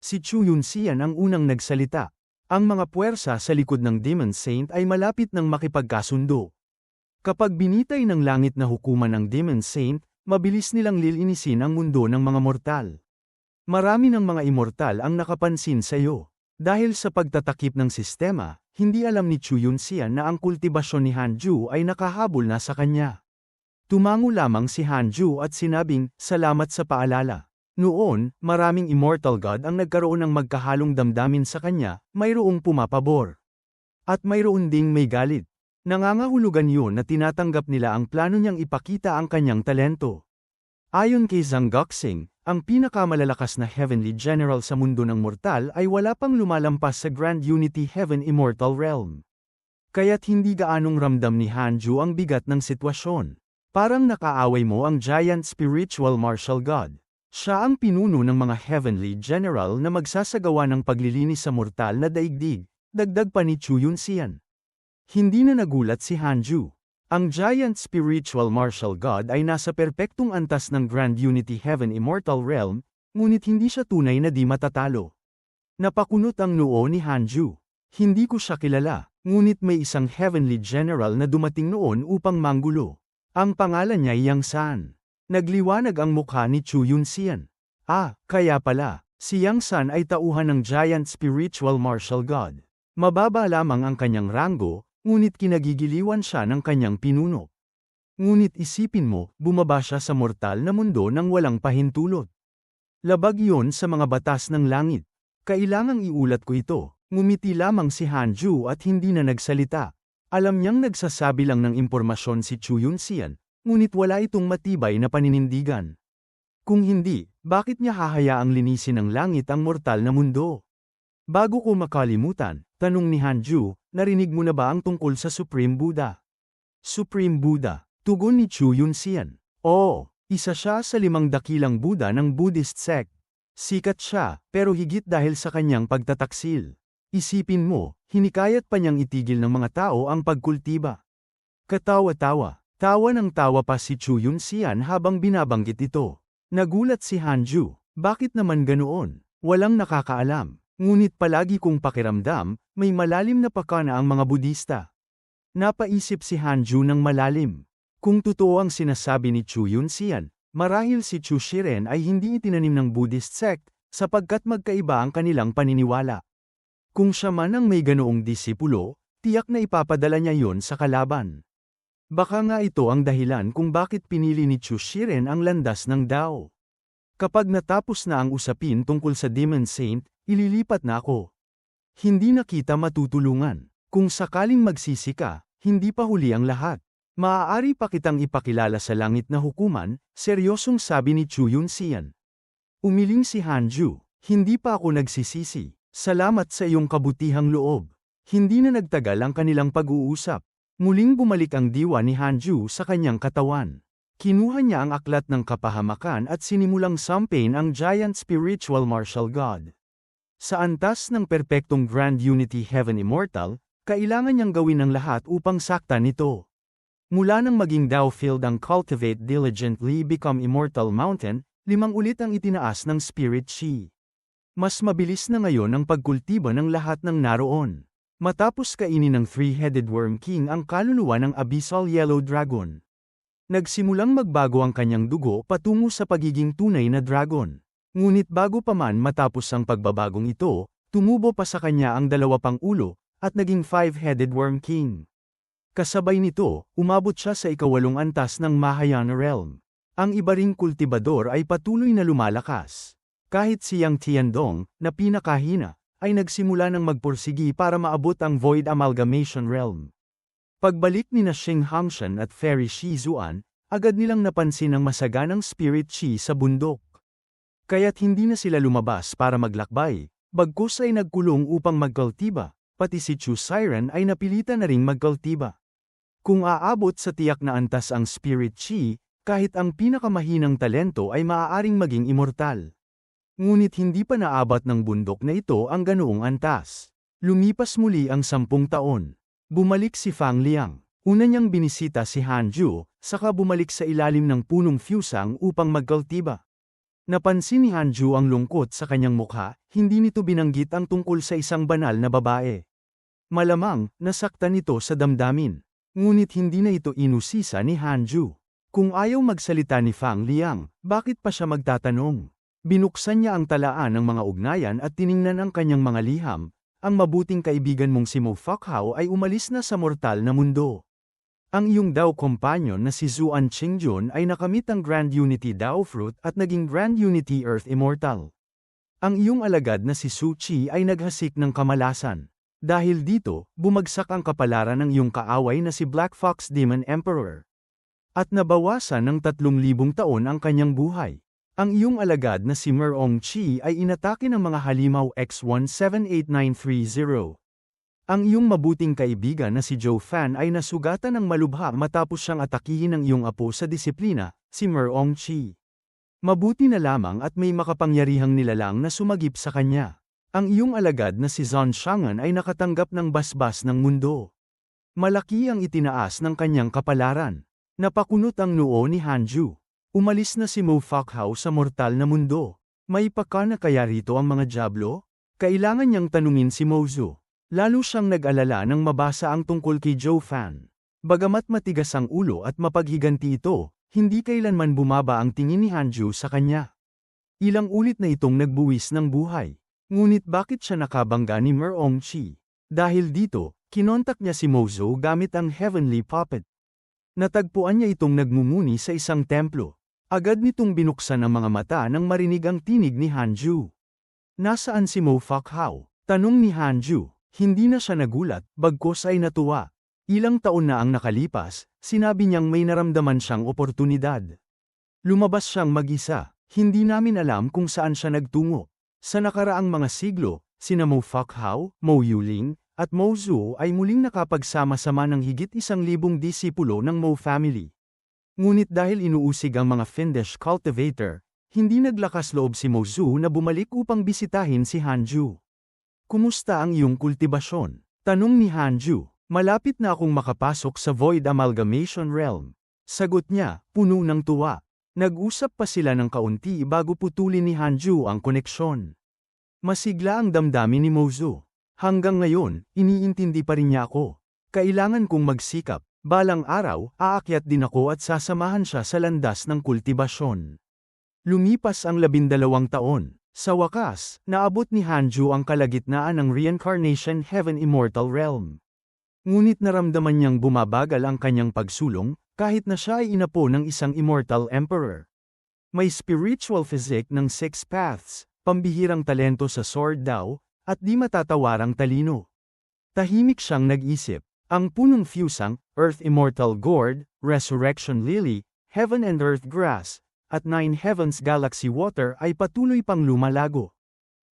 Si Chu Yunxian ang unang nagsalita. Ang mga puwersa sa likod ng Demon Saint ay malapit ng makipagkasundo. Kapag binitay ng langit na hukuman ang Demon Saint, mabilis nilang lilinisin ang mundo ng mga mortal. Marami ng mga immortal ang nakapansin sa iyo. Dahil sa pagtatakip ng sistema, hindi alam ni Chu Yunxian na ang kultibasyon ni Hanju ay nakahabol na sa kanya. Tumango lamang si Hanju at sinabing, "Salamat sa paalala." Noon, maraming immortal god ang nagkaroon ng magkahalong damdamin sa kanya, mayroong pumapabor. At mayroon ding may galit. Nangangahulugan yun na tinatanggap nila ang plano niyang ipakita ang kanyang talento. Ayon kay Zhang Guoxing, ang pinakamalalakas na Heavenly General sa mundo ng mortal ay wala pang lumalampas sa Grand Unity Heaven Immortal Realm. Kaya't hindi gaanong ramdam ni Hanju ang bigat ng sitwasyon. Parang nakaaway mo ang giant spiritual martial god. Siya ang pinuno ng mga Heavenly General na magsasagawa ng paglilinis sa mortal na daigdig, dagdag pa ni Chu Yunxian. Hindi na nagulat si Hanju. Ang giant spiritual martial god ay nasa perpektong antas ng Grand Unity Heaven Immortal Realm, ngunit hindi siya tunay na di matatalo. Napakunot ang noo ni Hanju. Hindi ko siya kilala, ngunit may isang Heavenly General na dumating noon upang manggulo. Ang pangalan niya Yang San. Nagliwanag ang mukha ni Chu Yunxian. Kaya pala, si Yang San ay tauhan ng giant spiritual martial god. Mababa lamang ang kanyang ranggo, ngunit kinagigiliwan siya ng kanyang pinuno. Ngunit isipin mo, bumaba siya sa mortal na mundo nang walang pahintulot. Labag yon sa mga batas ng langit. Kailangang iulat ko ito. Ngumiti lamang si Hanju at hindi na nagsalita. Alam niyang nagsasabi lang ng impormasyon si Chu Yunxian, ngunit wala itong matibay na paninindigan. Kung hindi, bakit niya hahayaang linisin ng langit ang mortal na mundo? Bago ko makalimutan, tanong ni Hanju, narinig mo na ba ang tungkol sa Supreme Buddha? Supreme Buddha, tugon ni Chu Yunxian. Oo, isa siya sa 5 dakilang Buddha ng Buddhist sect. Sikat siya, pero higit dahil sa kanyang pagtataksil. Isipin mo, hinikayat pa niyang itigil ng mga tao ang pagkultiba. Katawa-tawa. Tawa ng tawa pa si Chu Yunxian habang binabanggit ito. Nagulat si Hanju, bakit naman ganoon? Walang nakakaalam. Ngunit palagi kong pakiramdam, may malalim na pakana ang mga Budista. Napaisip si Hanju ng malalim. Kung totoo ang sinasabi ni Chu Yunxian, marahil si Chu Shiren ay hindi itinanim ng Buddhist sect, sapagkat magkaiba ang kanilang paniniwala. Kung siya man ang may ganoong disipulo, tiyak na ipapadala niya yon sa kalaban. Baka nga ito ang dahilan kung bakit pinili ni Chu Shiren ang landas ng Dao. Kapag natapos na ang usapin tungkol sa Demon Saint, ililipat na ako. Hindi na kita matutulungan. Kung sakaling magsisi ka, hindi pa huli ang lahat. Maaari pa kitang ipakilala sa langit na hukuman, seryosong sabi ni Chu Yunxian. Umiling si Hanju, hindi pa ako nagsisisi. Salamat sa iyong kabutihang loob. Hindi na nagtagal ang kanilang pag-uusap. Muling bumalik ang diwa ni Hanju sa kanyang katawan. Kinuha niya ang aklat ng kapahamakan at sinimulang sampain ang giant spiritual martial god. Sa antas ng perpektong Grand Unity Heaven Immortal, kailangan niyang gawin ang lahat upang saktan ito. Mula nang maging Dao-filled ang Cultivate Diligently Become Immortal Mountain, 5 ulit ang itinaas ng Spirit Chi. Mas mabilis na ngayon ang pagkultiba ng lahat ng naroon. Matapos kainin ng Three-Headed Worm King ang kaluluwa ng Abyssal Yellow Dragon. Nagsimulang magbago ang kanyang dugo patungo sa pagiging tunay na dragon. Ngunit bago pa man matapos ang pagbabagong ito, tumubo pa sa kanya ang 2 pang ulo, at naging Five-Headed Worm King. Kasabay nito, umabot siya sa ika-8 antas ng Mahayana Realm. Ang iba ring kultibador ay patuloy na lumalakas. Kahit si Yang Tiandong, na pinakahina, ay nagsimula ng magpursigi para maabot ang Void Amalgamation Realm. Pagbalik ni na Xing Hangshan at Fairy Shizuan, agad nilang napansin ang masaganang Spirit Chi sa bundok. Kaya't hindi na sila lumabas para maglakbay, bagkus ay nagkulong upang magkultiba, pati si Chu Siren ay napilitan na ring magkultiba. Kung aabot sa tiyak na antas ang Spirit Chi, kahit ang pinakamahinang talento ay maaaring maging immortal. Ngunit hindi pa naabot ng bundok na ito ang ganoong antas. Lumipas muli ang 10 taon. Bumalik si Fang Liang. Una niyang binisita si Hanju, saka bumalik sa ilalim ng punong Fusang upang magkultiba. Napansin ni Hanju ang lungkot sa kanyang mukha, hindi nito binanggit ang tungkol sa isang banal na babae. Malamang, nasaktan ito sa damdamin. Ngunit hindi na ito inusisa ni Hanju. Kung ayaw magsalita ni Fang Liang, bakit pa siya magtatanong? Binuksan niya ang talaan ng mga ugnayan at tiningnan ang kanyang mga liham. Ang mabuting kaibigan mong si Mo Fakhao ay umalis na sa mortal na mundo. Ang iyong Dao companion na si Zuan Qingjun ay nakamit ang Grand Unity Dao Fruit at naging Grand Unity Earth Immortal. Ang iyong alagad na si Su Qi ay naghasik ng kamalasan. Dahil dito, bumagsak ang kapalaran ng iyong kaaway na si Black Fox Demon Emperor. At nabawasan ng 3,000 taon ang kanyang buhay. Ang iyong alagad na si Merong Qi ay inatake ng mga halimaw X178930. Ang iyong mabuting kaibigan na si Zhou Fan ay nasugatan ng malubha matapos siyang atakihin ng iyong apo sa disiplina, si Merong Qi. Mabuti na lamang at may makapangyarihang nilalang na sumagip sa kanya. Ang iyong alagad na si Zhang Xiangan ay nakatanggap ng basbas ng mundo. Malaki ang itinaas ng kanyang kapalaran. Napakunot ang noo ni Hanju. Umalis na si Mo Fakhao sa mortal na mundo. May paka na kaya rito ang mga diablo? Kailangan niyang tanungin si Mozu. Lalo siyang nag-alala nang mabasa ang tungkol kay Zhou Fan. Bagamat matigas ang ulo at mapaghiganti ito, hindi kailanman bumaba ang tingin ni Hanju sa kanya. Ilang ulit na itong nagbuwis ng buhay. Ngunit bakit siya nakabangga ni Merong Qi? Dahil dito, kinontak niya si Mozu gamit ang Heavenly Puppet. Natagpuan niya itong nagmumuni sa isang templo. Agad nitong binuksan ang mga mata nang marinig ang tinig ni Hanju. Nasaan si Mo Fakhao? Tanong ni Hanju. Hindi na siya nagulat, bagkus ay natuwa. Ilang taon na ang nakalipas, sinabi niyang may naramdaman siyang oportunidad. Lumabas siyang mag-isa, hindi namin alam kung saan siya nagtungo. Sa nakaraang mga siglo, sina Mo Fakhao, Mo Yuling, at Mo Zhu ay muling nakapagsama-sama ng higit 1,000 disipulo ng Mo family. Ngunit dahil inuusig ang mga Finnish cultivator, hindi naglakas loob si Mo Zhu na bumalik upang bisitahin si Hanju. Kumusta ang iyong kultibasyon? Tanong ni Hanju. Malapit na akong makapasok sa Void Amalgamation Realm. Sagot niya, puno ng tuwa. Nag-usap pa sila ng kaunti bago putulin ni Hanju ang koneksyon. Masigla ang damdamin ni Mozu. Hanggang ngayon, iniintindi pa rin niya ako. Kailangan kong magsikap. Balang araw, aakyat din ako at sasamahan siya sa landas ng kultibasyon. Lumipas ang 12 taon. Sa wakas, naabot ni Hanju ang kalagitnaan ng Reincarnation Heaven Immortal Realm. Ngunit naramdaman niyang bumabagal ang kanyang pagsulong, kahit na siya ay inapo ng isang Immortal Emperor. May spiritual physique ng 6 paths, pambihirang talento sa Sword Dao, at di matatawarang talino. Tahimik siyang nag-isip, ang punong fusang, Earth Immortal Gourd, Resurrection Lily, Heaven and Earth Grass, at 9 Heavens Galaxy Water ay patuloy pang lumalago.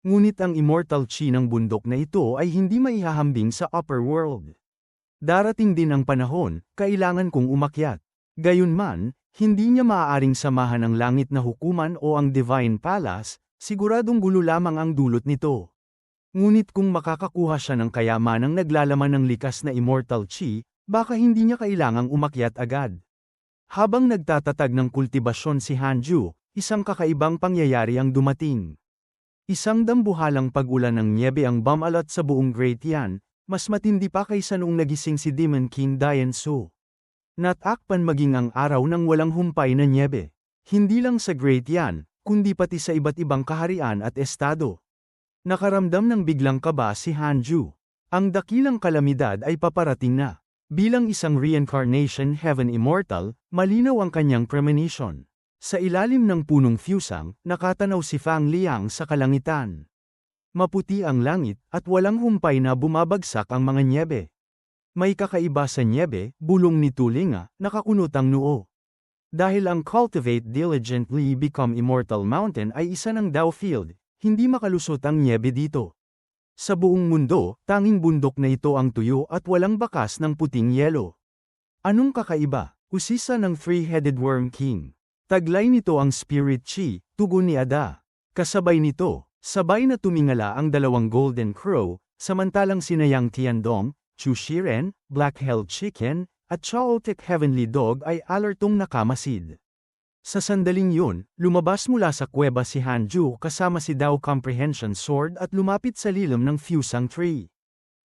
Ngunit ang immortal chi ng bundok na ito ay hindi maihahambing sa upper world. Darating din ang panahon, kailangan kong umakyat. Gayunman, hindi niya maaaring samahan ang langit na hukuman o ang Divine Palace, siguradong gulo lamang ang dulot nito. Ngunit kung makakakuha siya ng kayamanang naglalaman ng likas na immortal chi, baka hindi niya kailangang umakyat agad. Habang nagtatatag ng kultibasyon si Hanju, isang kakaibang pangyayari ang dumating. Isang dambuhalang pag-ulan ng nyebe ang bumalot sa buong Great Yan, mas matindi pa kaysa noong nagising si Demon King Dian Su. Natakpan maging ang araw ng walang humpay na nyebe. Hindi lang sa Great Yan, kundi pati sa iba't ibang kaharian at estado. Nakaramdam ng biglang kaba si Hanju. Ang dakilang kalamidad ay paparating na. Bilang isang Reincarnation Heaven Immortal, malinaw ang kanyang premonition. Sa ilalim ng punong fusang, nakatanaw si Fang Liang sa kalangitan. Maputi ang langit, at walang humpay na bumabagsak ang mga nyebe. May kakaiba sa nyebe, bulong ni Tulinga, nakakunot ang noo. Dahil ang Cultivate Diligently Become Immortal Mountain ay isa ng Dao Field, hindi makalusot ang nyebe dito. Sa buong mundo, tanging bundok na ito ang tuyo at walang bakas ng puting yelo. Anong kakaiba? Usisa ng Three-Headed Worm King. Taglay nito ang Spirit Chi, tugon ni Ada. Kasabay nito, sabay na tumingala ang 2 Golden Crow, samantalang sina Yang Tiandong, Chu Shiren, Black Hell Chicken, at Chaotic Heavenly Dog ay alertong nakamasid. Sa sandaling yun, lumabas mula sa kuweba si Hanju kasama si Dao Comprehension Sword at lumapit sa lilim ng Fusang Tree.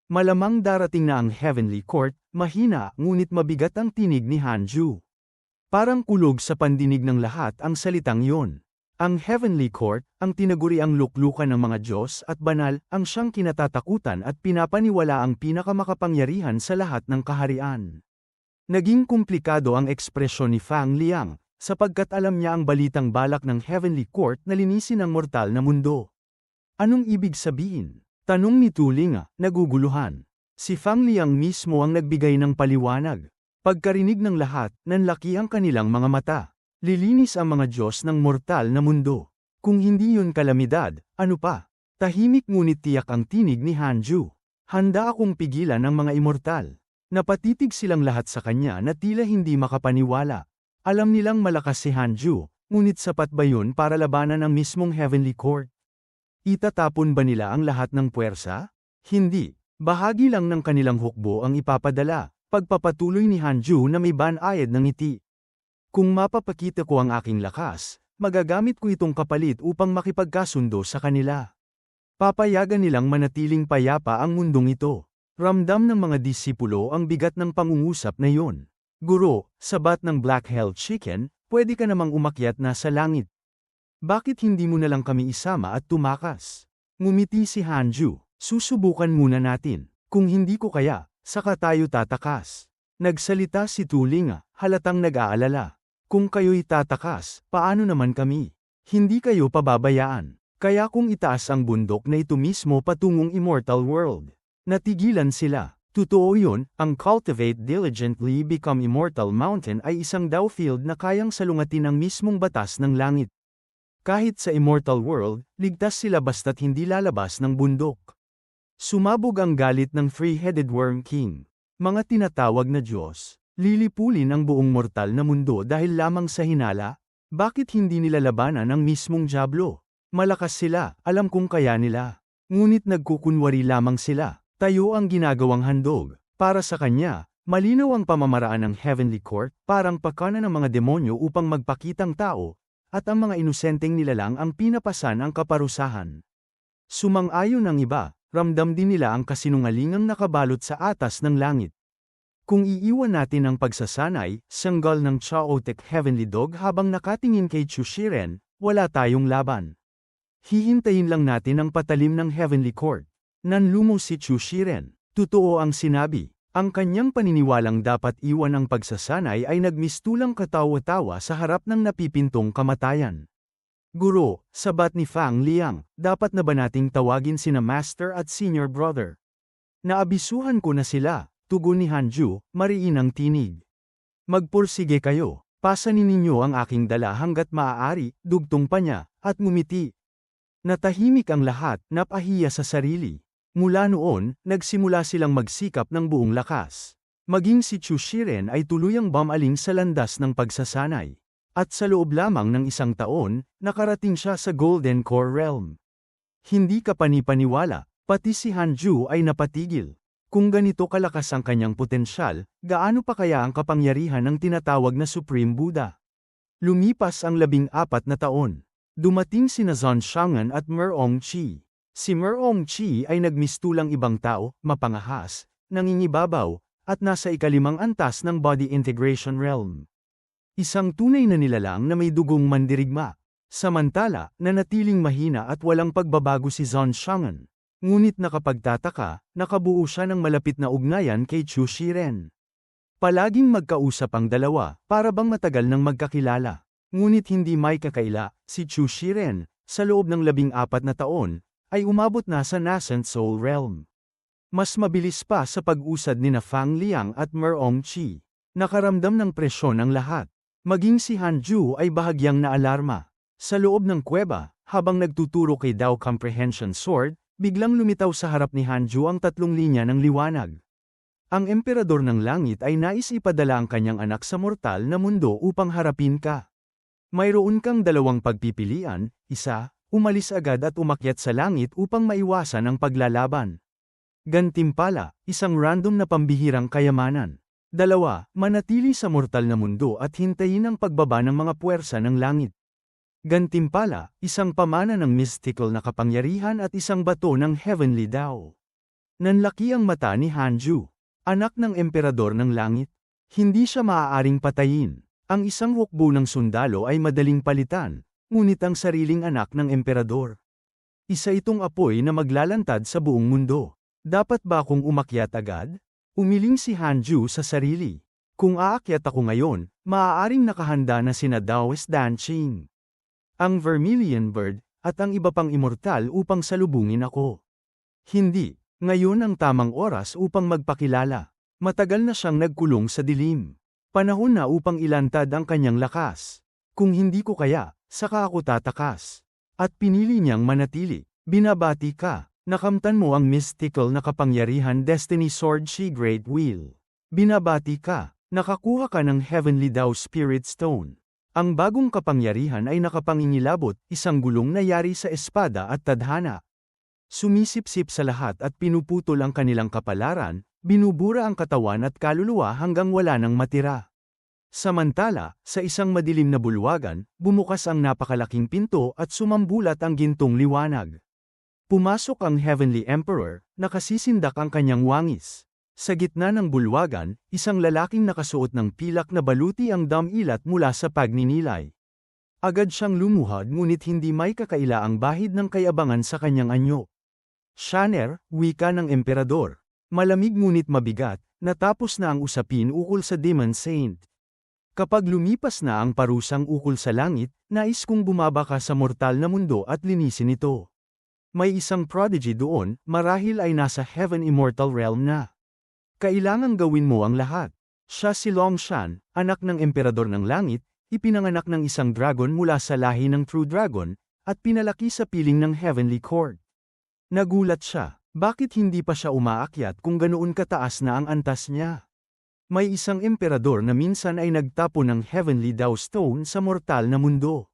Malamang darating na ang Heavenly Court, mahina ngunit mabigat ang tinig ni Hanju. Parang kulog sa pandinig ng lahat ang salitang yon. Ang Heavenly Court, ang tinaguriang luklukan ng mga Diyos at banal, ang siyang kinatatakutan at pinapaniwala ang pinakamakapangyarihan sa lahat ng kaharian. Naging komplikado ang ekspresyon ni Fang Liang, sapagkat alam niya ang balitang balak ng Heavenly Court na linisin ang mortal na mundo. Anong ibig sabihin? Tanong ni Tulinga, naguguluhan. Si Fang Liang mismo ang nagbigay ng paliwanag. Pagkarinig ng lahat, nanlaki ang kanilang mga mata. Lilinis ang mga Diyos ng mortal na mundo. Kung hindi yun kalamidad, ano pa? Tahimik ngunit tiyak ang tinig ni Hanju. Handa akong pigilan ang mga immortal. Napatitig silang lahat sa kanya na tila hindi makapaniwala. Alam nilang malakas si Hanju, ngunit sapat ba yun para labanan ang mismong Heavenly Court? Itatapon ba nila ang lahat ng puwersa? Hindi. Bahagi lang ng kanilang hukbo ang ipapadala, pagpapatuloy ni Hanju na may banayad ng ngiti. Kung mapapakita ko ang aking lakas, magagamit ko itong kapalit upang makipagkasundo sa kanila. Papayagan nilang manatiling payapa ang mundong ito. Ramdam ng mga disipulo ang bigat ng pangungusap na yon. Guro, sabat ng Black Hell Chicken, pwede ka namang umakyat na sa langit. Bakit hindi mo na lang kami isama at tumakas? Ngumiti si Hanju, susubukan muna natin. Kung hindi ko kaya, saka tayo tatakas. Nagsalita si Tulinga, halatang nag-aalala. Kung kayo'y tatakas, paano naman kami? Hindi kayo pababayaan. Kaya kung itaas ang bundok na ito mismo patungong Immortal World. Natigilan sila. Totoo yun, ang Cultivate Diligently Become Immortal Mountain ay isang Dao field na kayang salungatin ang mismong batas ng langit. Kahit sa Immortal World, ligtas sila basta't hindi lalabas ng bundok. Sumabog ang galit ng Three-Headed Worm King. Mga tinatawag na Diyos, lilipulin ang buong mortal na mundo dahil lamang sa hinala? Bakit hindi nila labanan ang mismong Diablo? Malakas sila, alam kong kaya nila. Ngunit nagkukunwari lamang sila. Tayo ang ginagawang handog. Para sa kanya, malinaw ang pamamaraan ng Heavenly Court, parang pakana ng mga demonyo upang magpakitang tao, at ang mga inosenteng nilalang ang pinapasan ang kaparusahan. Sumang-ayon ang iba, ramdam din nila ang kasinungalingang nakabalot sa atas ng langit. Kung iiwan natin ang pagsasanay, sanggal ng Chaotic Heavenly Dog habang nakatingin kay Chushiren, wala tayong laban. Hihintayin lang natin ang patalim ng Heavenly Court. Nanlumo si Chushiren. Totoo ang sinabi. Ang kanyang paniniwalang dapat iwan ang pagsasanay ay nagmistulang katawa-tawa sa harap ng napipintong kamatayan. Guro, sabat ni Fang Liang, dapat na ba nating tawagin sina Master at Senior Brother? Naabisuhan ko na sila, tugon ni Hanju, mariin ang tinig. Magpursige kayo, pasanin ninyo ang aking dala hanggat maaari, dugtong pa niya, at ngumiti. Natahimik ang lahat, napahiya sa sarili. Mula noon, nagsimula silang magsikap ng buong lakas. Maging si Chushiren ay tuluyang bumaling sa landas ng pagsasanay. At sa loob lamang ng isang taon, nakarating siya sa Golden Core Realm. Hindi ka panipaniwala, pati si Hanju ay napatigil. Kung ganito kalakas ang kanyang potensyal, gaano pa kaya ang kapangyarihan ng tinatawag na Supreme Buddha? Lumipas ang 14 na taon. Dumating sina Zhang Shangan at Merong Chi. Si Merong Chi ay nagmistulang ibang tao, mapangahas, nangingibabaw, at nasa ikalimang antas ng Body Integration Realm. Isang tunay na nilalang na may dugong mandirigma. Samantala, nanatiling mahina at walang pagbabago si Zhang Shangan. Ngunit nakapagtataka, nakabuo siya ng malapit na ugnayan kay Chushiren. Palaging magkausap ang dalawa, para bang matagal nang magkakilala. Ngunit hindi may kakaila, si Chushiren, sa loob ng 14 na taon, ay umabot na sa Nascent Soul Realm. Mas mabilis pa sa pag-usad ni Fang Liang at Merong Chi. Nakaramdam ng presyon ang lahat. Maging si Hanju ay bahagyang naalarma. Sa loob ng kuweba, habang nagtuturo kay Dao Comprehension Sword, biglang lumitaw sa harap ni Hanju ang 3 linya ng liwanag. Ang Emperador ng Langit ay nais ipadala ang kanyang anak sa mortal na mundo upang harapin ka. Mayroon kang 2 pagpipilian, isa, umalis agad at umakyat sa langit upang maiwasan ang paglalaban. Gantimpala, isang random na pambihirang kayamanan. 2. Manatili sa mortal na mundo at hintayin ang pagbaba ng mga puwersa ng langit. Gantimpala, isang pamana ng mystical na kapangyarihan at isang bato ng heavenly Dao. Nanlaki ang mata ni Hanju, anak ng emperador ng langit. Hindi siya maaaring patayin. Ang isang hukbo ng sundalo ay madaling palitan, ngunit ang sariling anak ng emperador. Isa itong apoy na maglalantad sa buong mundo. Dapat ba akong umakyat agad? Umiling si Hanju sa sarili. Kung aakyat ako ngayon, maaaring nakahanda na sina Daoist Danqing, ang Vermilion Bird, at ang iba pang immortal upang salubungin ako. Hindi, ngayon ang tamang oras upang magpakilala. Matagal na siyang nagkulong sa dilim. Panahon na upang ilantad ang kanyang lakas. Kung hindi ko kaya, saka ako tatakas. At pinili niyang manatili. Binabati ka. Nakamtan mo ang mystical na kapangyarihan Destiny Sword She Great Wheel. Binabati ka. Nakakuha ka ng Heavenly Dao Spirit Stone. Ang bagong kapangyarihan ay nakapangingilabot, isang gulong na yari sa espada at tadhana. Sumisipsip sa lahat at pinuputol ang kanilang kapalaran, binubura ang katawan at kaluluwa hanggang wala nang matira. Samantala, sa isang madilim na bulwagan, bumukas ang napakalaking pinto at sumambulat ang gintong liwanag. Pumasok ang Heavenly Emperor, nakasisindak ang kanyang wangis. Sa gitna ng bulwagan, isang lalaking nakasuot ng pilak na baluti ang damilat mula sa pagninilay. Agad siyang lumuhad ngunit hindi may kakaila ang bahid ng kayabangan sa kanyang anyo. Shaner, wika ng emperador. Malamig ngunit mabigat, natapos na ang usapin ukol sa Demon Saint. Kapag lumipas na ang parusang ukol sa langit, nais kong bumaba ka sa mortal na mundo at linisin ito. May isang prodigy doon, marahil ay nasa Heaven Immortal Realm na. Kailangang gawin mo ang lahat. Siya si Longshan, anak ng emperador ng langit, ipinanganak ng isang dragon mula sa lahi ng True Dragon, at pinalaki sa piling ng Heavenly Court. Nagulat siya, bakit hindi pa siya umaakyat kung ganoon kataas na ang antas niya? May isang emperador na minsan ay nagtapo ng Heavenly Dao Stone sa mortal na mundo.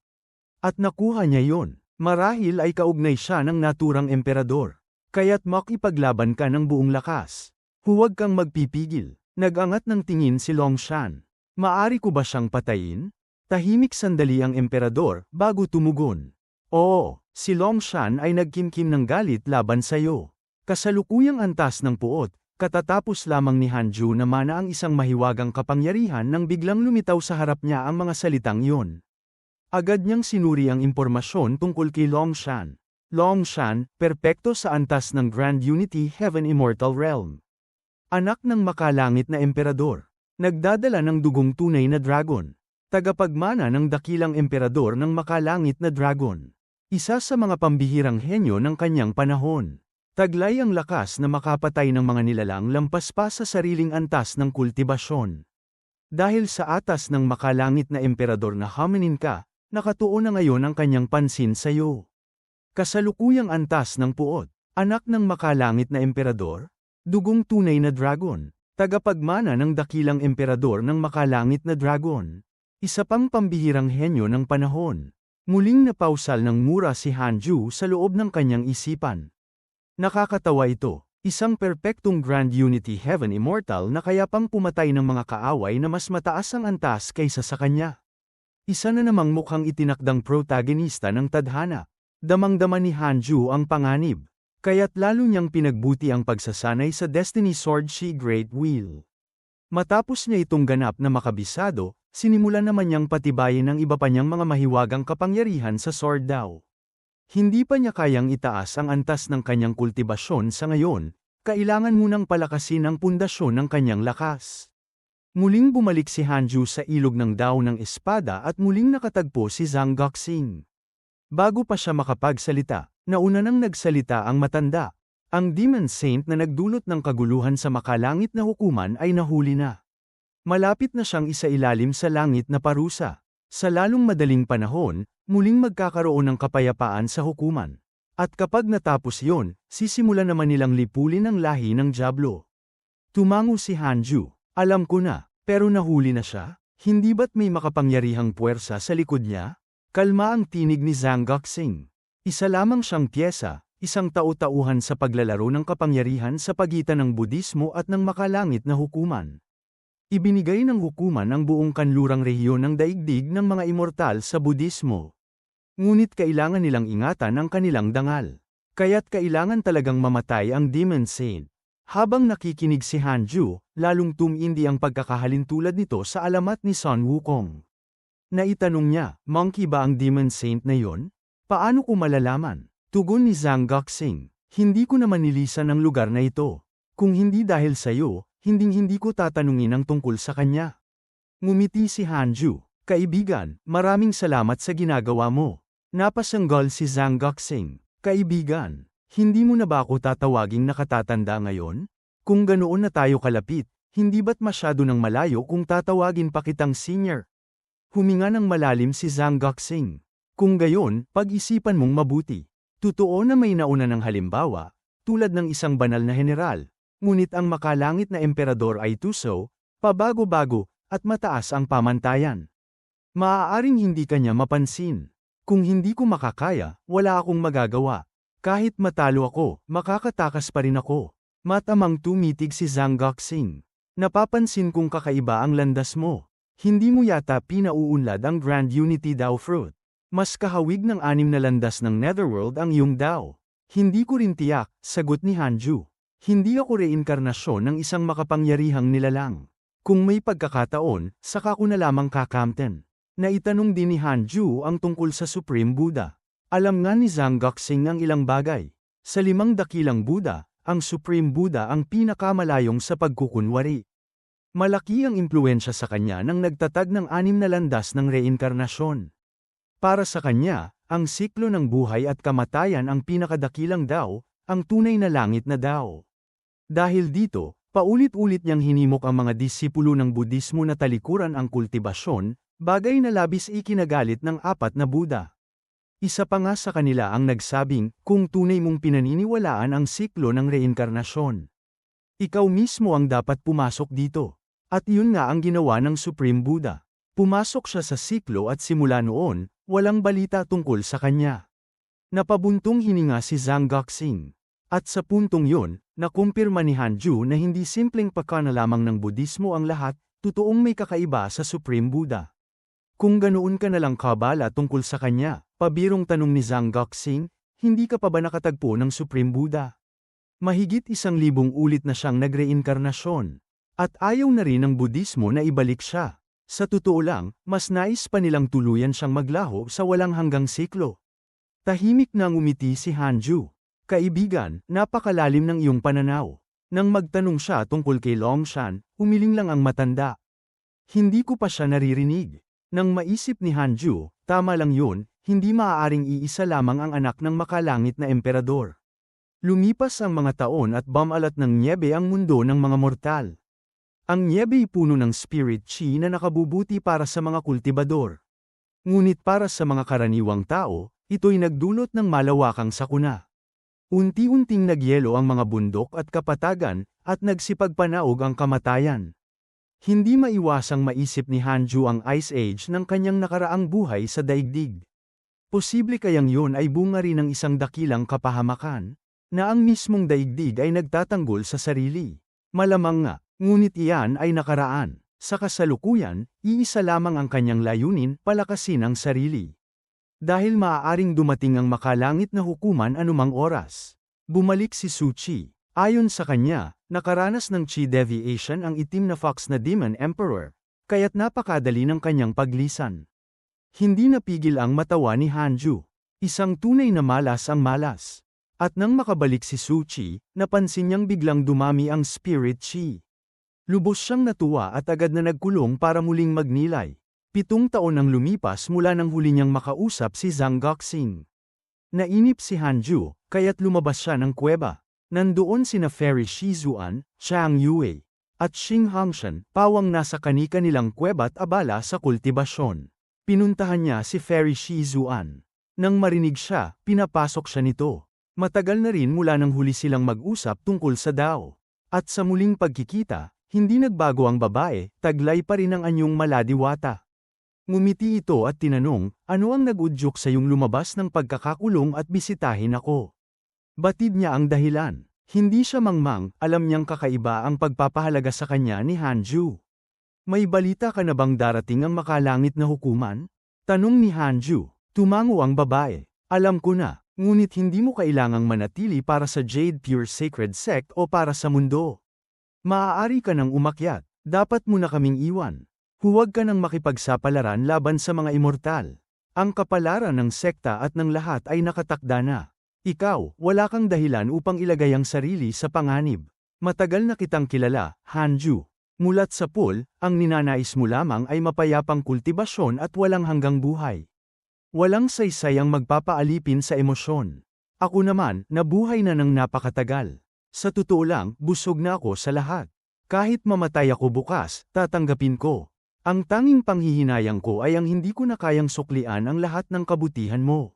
At nakuha niya yon. Marahil ay kaugnay siya ng naturang emperador. Kaya't makipaglaban ka ng buong lakas. Huwag kang magpipigil. Nag-angat ng tingin si Longshan. Maari ko ba siyang patayin? Tahimik sandali ang emperador bago tumugon. Oo, si Longshan ay nagkimkim ng galit laban sayo. Kasalukuyang antas ng puot. Katatapos lamang ni Hanju na mana ang isang mahiwagang kapangyarihan nang biglang lumitaw sa harap niya ang mga salitang iyon. Agad niyang sinuri ang impormasyon tungkol kay Longshan. Longshan, perpekto sa antas ng Grand Unity Heaven Immortal Realm. Anak ng makalangit na emperador. Nagdadala ng dugong tunay na dragon. Tagapagmana ng dakilang emperador ng makalangit na dragon. Isa sa mga pambihirang henyo ng kanyang panahon. Taglay ang lakas na makapatay ng mga nilalang lampas pa sa sariling antas ng kultibasyon. Dahil sa atas ng makalangit na emperador na hominin ka, nakatuon na ngayon ang kanyang pansin sa iyo. Kasalukuyang antas ng puot, anak ng makalangit na emperador, dugong tunay na dragon, tagapagmana ng dakilang emperador ng makalangit na dragon. Isa pang pambihirang henyo ng panahon. Muling napausal ng mura si Hanju sa loob ng kanyang isipan. Nakakatawa ito, isang perpektong Grand Unity Heaven Immortal na kaya pang pumatay ng mga kaaway na mas mataas ang antas kaysa sa kanya. Isa na namang mukhang itinakdang protagonista ng tadhana. Damang-dama ni Hanju ang panganib, kaya't lalo niyang pinagbuti ang pagsasanay sa Destiny Sword She Great Wheel. Matapos niya itong ganap na makabisado, sinimulan naman niyang patibayin ang iba pa niyang mga mahiwagang kapangyarihan sa Sword Dao. Hindi pa niya kayang itaas ang antas ng kanyang kultibasyon sa ngayon, kailangan munang palakasin ang pundasyon ng kanyang lakas. Muling bumalik si Hanju sa ilog ng Dao ng espada at muling nakatagpo si Zhang Guoxing. Bago pa siya makapagsalita, nauna nang nagsalita ang matanda. Ang Demon Saint na nagdulot ng kaguluhan sa makalangit na hukuman ay nahuli na. Malapit na siyang isailalim sa langit na parusa. Sa lalong madaling panahon, muling magkakaroon ng kapayapaan sa hukuman. At kapag natapos yon, sisimulan naman nilang lipulin ang lahi ng Diablo. Tumango si Hanju. Alam ko na, pero nahuli na siya? Hindi ba't may makapangyarihang puwersa sa likod niya? Kalma ang tinig ni Zhang Guoxing. Isa lamang siyang piyesa, isang tau-tauhan sa paglalaro ng kapangyarihan sa pagitan ng Budismo at ng makalangit na hukuman. Ibinigay ng hukuman ang buong kanlurang rehiyon ng daigdig ng mga immortal sa Budismo. Ngunit kailangan nilang ingatan ang kanilang dangal. Kaya't kailangan talagang mamatay ang Demon Saint. Habang nakikinig si Hanju, lalong tumindi ang pagkakahalintulad nito sa alamat ni Sun Wukong. Naitanong niya, monkey ba ang Demon Saint na yon? Paano ko malalaman? Tugon ni Zhang Guoxing, hindi ko naman nilisan ang lugar na ito. Kung hindi dahil sa'yo, hindi ko tatanungin ang tungkol sa kanya. Ngumiti si Hanju, kaibigan, maraming salamat sa ginagawa mo. Napasanggol si Zhang Guoxing, kaibigan, hindi mo na ba ako tatawaging nakatatanda ngayon? Kung ganoon na tayo kalapit, hindi ba't masyado ng malayo kung tatawagin pa kitang senior? Huminga ng malalim si Zhang Guoxing. Kung gayon, pag-isipan mong mabuti. Totoo na may nauna ng halimbawa, tulad ng isang banal na general, ngunit ang makalangit na emperador ay tuso, pabago-bago, at mataas ang pamantayan. Maaaring hindi kanya mapansin. Kung hindi ko makakaya, wala akong magagawa. Kahit matalo ako, makakatakas pa rin ako. Matamang tumitig si Zhang Guoxing. Napapansin kong kakaiba ang landas mo. Hindi mo yata pinauunlad ang Grand Unity Dao Fruit. Mas kahawig ng 6 na landas ng Netherworld ang iyong Dao. Hindi ko rin tiyak, sagot ni Hanju. Hindi ako reinkarnasyon ng isang makapangyarihang nilalang. Kung may pagkakataon, saka ko na lamang kakamten. Naitanong din ni Hanju ang tungkol sa Supreme Buddha. Alam nga ni Zhang Guoxing ang ilang bagay. Sa 5 dakilang Buddha, ang Supreme Buddha ang pinakamalayong sa pagkukunwari. Malaki ang impluensya sa kanya nang nagtatag ng 6 na landas ng reinkarnasyon. Para sa kanya, ang siklo ng buhay at kamatayan ang pinakadakilang Dao, ang tunay na langit na Dao. Dahil dito, paulit-ulit niyang hinimok ang mga disipulo ng Budismo na talikuran ang kultibasyon, bagay na labis ikinagalit ng 4 na Buddha. Isa pa nga sa kanila ang nagsabing, kung tunay mong pinaniniwalaan ang siklo ng reinkarnasyon, ikaw mismo ang dapat pumasok dito. At yun nga ang ginawa ng Supreme Buddha. Pumasok siya sa siklo at simula noon, walang balita tungkol sa kanya. Napabuntong hininga si Zhang Guoxing. At sa puntong yun, nakumpirma ni Hanju na hindi simpleng pagkana lamang ng Budismo ang lahat, totoong may kakaiba sa Supreme Buddha. Kung ganoon ka nalang kabala tungkol sa kanya, pabirong tanong ni Zhang Guoxing, hindi ka pa ba nakatagpo ng Supreme Buddha? Mahigit 1,000 ulit na siyang nagreinkarnasyon. At ayaw na rin ng Budismo na ibalik siya. Sa totoo lang, mas nais pa nilang tuluyan siyang maglaho sa walang hanggang siklo. Tahimik na ngumiti si Hanju. Kaibigan, napakalalim ng iyong pananaw. Nang magtanong siya tungkol kay Longshan, umiling lang ang matanda. Hindi ko pa siya naririnig. Nang maisip ni Hanju, tama lang yun, hindi maaaring iisa lamang ang anak ng makalangit na emperador. Lumipas ang mga taon at bumalat ng nyebe ang mundo ng mga mortal. Ang nyebe ay puno ng spirit chi na nakabubuti para sa mga kultibador. Ngunit para sa mga karaniwang tao, ito'y nagdulot ng malawakang sakuna. Unti-unting nagyelo ang mga bundok at kapatagan, at nagsipagpanaog ang kamatayan. Hindi maiwasang maisip ni Hanju ang Ice Age ng kanyang nakaraang buhay sa daigdig. Posible kayang yun ay bunga rin ng isang dakilang kapahamakan, na ang mismong daigdig ay nagtatanggol sa sarili. Malamang nga, ngunit iyan ay nakaraan. Sa kasalukuyan, iisa lamang ang kanyang layunin, palakasin ang sarili. Dahil maaaring dumating ang makalangit na hukuman anumang oras. Bumalik si Su Qi. Ayon sa kanya, nakaranas ng chi deviation ang itim na fox na Demon Emperor, kaya't napakadali ng kanyang paglisan. Hindi napigil ang matawa ni Hanju. Isang tunay na malas ang malas. At nang makabalik si Su Qi, napansin niyang biglang dumami ang spirit chi. Lubos siyang natuwa at agad na nagkulong para muling magnilay. 7 taon nang lumipas mula nang huli niyang makausap si Zhang Guoxing. Nainip si Hanju, kaya't lumabas siya ng kuweba. Nandoon sina Fairy Shizuan, Chang Yue, at Xing Hangshan, pawang nasa kani-kanilang kuweba at abala sa kultibasyon. Pinuntahan niya si Fairy Shizuan. Nang marinig siya, pinapasok siya nito. Matagal na rin mula nang huli silang mag-usap tungkol sa Dao. At sa muling pagkikita, hindi nagbago ang babae, taglay pa rin ang anyong maladiwata. Ngumiti ito at tinanong, ano ang nag-udyok sa iyong lumabas ng pagkakakulong at bisitahin ako? Batid niya ang dahilan. Hindi siya mangmang, alam niyang kakaiba ang pagpapahalaga sa kanya ni Hanju. May balita ka na bang darating ang makalangit na hukuman? Tanong ni Hanju. Tumango ang babae. Alam ko na, ngunit hindi mo kailangang manatili para sa Jade Pure Sacred Sect o para sa mundo. Maaari ka nang umakyat, dapat mo na kaming iwan. Huwag ka nang makipagsapalaran laban sa mga immortal. Ang kapalaran ng sekta at ng lahat ay nakatakda na. Ikaw, wala kang dahilan upang ilagay ang sarili sa panganib. Matagal na kitang kilala, Hanju. Mulat sa pool, ang ninanais mo lamang ay mapayapang kultibasyon at walang hanggang buhay. Walang saysay ang magpapaalipin sa emosyon. Ako naman, nabuhay na ng napakatagal. Sa totoo lang, busog na ako sa lahat. Kahit mamatay ako bukas, tatanggapin ko. Ang tanging panghihinayang ko ay ang hindi ko na kayang suklian ang lahat ng kabutihan mo.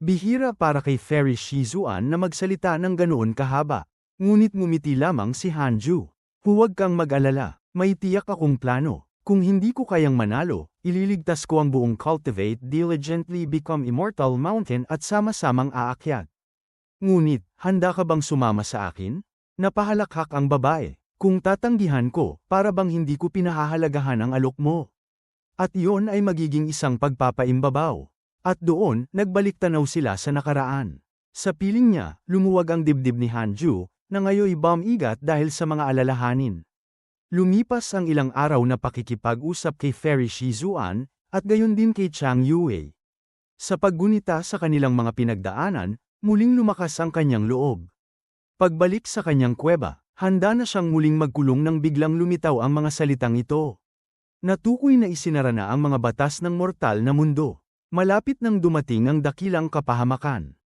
Bihira para kay Fairy Shizuan na magsalita ng ganoon kahaba. Ngunit ngumiti lamang si Hanju. Huwag kang mag-alala, may tiyak akong plano. Kung hindi ko kayang manalo, ililigtas ko ang buong Cultivate Diligently Become Immortal Mountain at sama-samang aakyat. Ngunit, handa ka bang sumama sa akin? Napahalakhak ang babae. Kung tatanggihan ko, para bang hindi ko pinahahalagahan ang alok mo. At iyon ay magiging isang pagpapaimbabaw. At doon, nagbalik-tanaw sila sa nakaraan. Sa piling niya, lumuwag ang dibdib ni Hanju, na ngayoy bumigat dahil sa mga alalahanin. Lumipas ang ilang araw na pakikipag-usap kay Fairy Shizuan, at gayon din kay Chang Yue. Sa paggunita sa kanilang mga pinagdaanan, muling lumakas ang kanyang loob. Pagbalik sa kanyang kuweba, handa na siyang muling magkulong nang biglang lumitaw ang mga salitang ito. Natukoy na isinara na ang mga batas ng mortal na mundo. Malapit nang dumating ang dakilang kapahamakan.